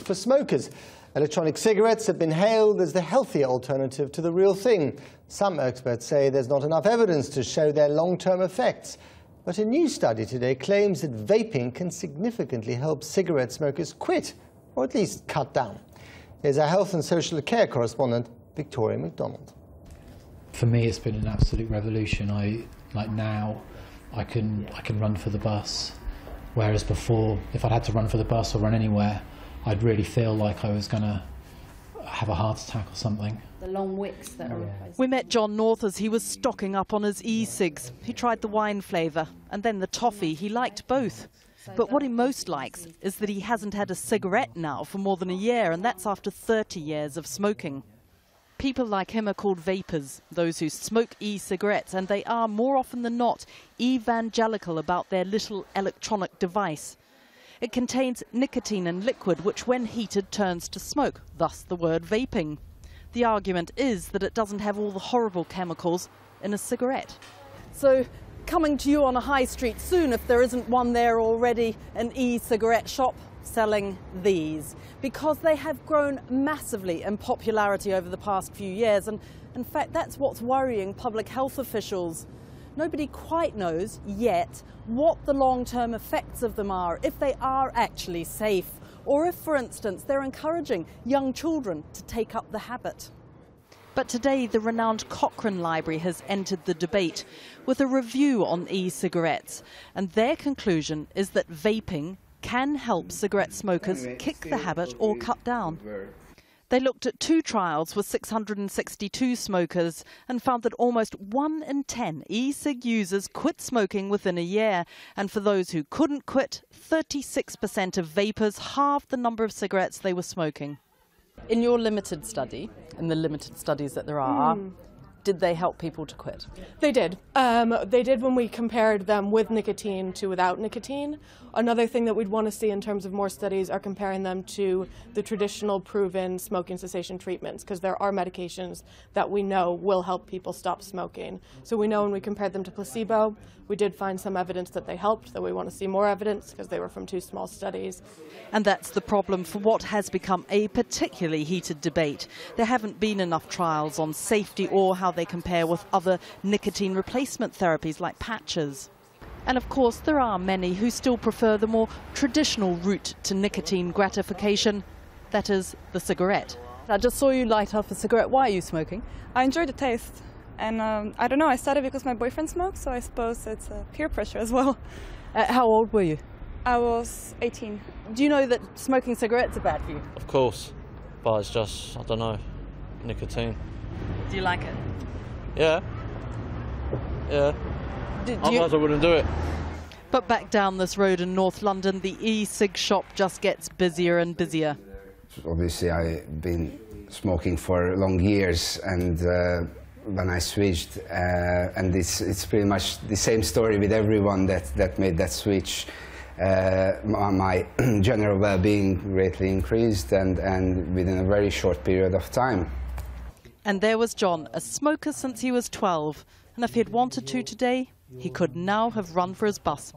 for smokers. Electronic cigarettes have been hailed as the healthier alternative to the real thing. Some experts say there's not enough evidence to show their long-term effects. But a new study today claims that vaping can significantly help cigarette smokers quit, or at least cut down. Here's our health and social care correspondent, Victoria MacDonald. For me, it's been an absolute revolution. Now, I can run for the bus, whereas before, if I'd had to run for the bus or run anywhere, I'd really feel like I was going to have a heart attack or something. The long wicks that are replaced. We met John North as he was stocking up on his e-cigs. He tried the wine flavour and then the toffee. He liked both. But what he most likes is that he hasn't had a cigarette now for more than a year, and that's after 30 years of smoking. People like him are called vapers, those who smoke e-cigarettes, and they are, more often than not, evangelical about their little electronic device. It contains nicotine and liquid, which when heated turns to smoke, thus the word vaping. The argument is that it doesn't have all the horrible chemicals in a cigarette. So, coming to you on a high street soon, if there isn't one there already, an e-cigarette shop selling these, because they have grown massively in popularity over the past few years, and in fact that's what's worrying public health officials. Nobody quite knows yet what the long-term effects of them are, if they are actually safe, or if, for instance, they're encouraging young children to take up the habit. But today, the renowned Cochrane Library has entered the debate with a review on e-cigarettes, and their conclusion is that vaping can help cigarette smokers kick the habit or cut down. They looked at 2 trials with 662 smokers and found that almost 1 in 10 e-cig users quit smoking within a year. And for those who couldn't quit, 36% of vapers halved the number of cigarettes they were smoking. In your limited study, in the limited studies that there are, did they help people to quit? They did. They did when we compared them with nicotine to without nicotine. Another thing that we'd want to see in terms of more studies are comparing them to the traditional proven smoking cessation treatments, because there are medications that we know will help people stop smoking. So we know when we compared them to placebo, we did find some evidence that they helped, though we want to see more evidence because they were from 2 small studies. And that's the problem for what has become a particularly heated debate. There haven't been enough trials on safety or how they compare with other nicotine replacement therapies like patches. And of course, there are many who still prefer the more traditional route to nicotine gratification, that is, the cigarette. I just saw you light up a cigarette. Why are you smoking? I enjoy the taste. And I don't know, I started because my boyfriend smokes, so I suppose it's peer pressure as well. How old were you? I was 18. Do you know that smoking cigarettes are bad for you? Of course, but it's just, I don't know, nicotine. Do you like it? Yeah. Yeah. Otherwise I wouldn't do it. But back down this road in North London, the e-cig shop just gets busier and busier. Obviously, I've been smoking for long years, and when I switched, and it's pretty much the same story with everyone that made that switch. My general well-being greatly increased, and within a very short period of time. And there was John, a smoker since he was 12, and if he'd wanted to today, he could now have run for his bus.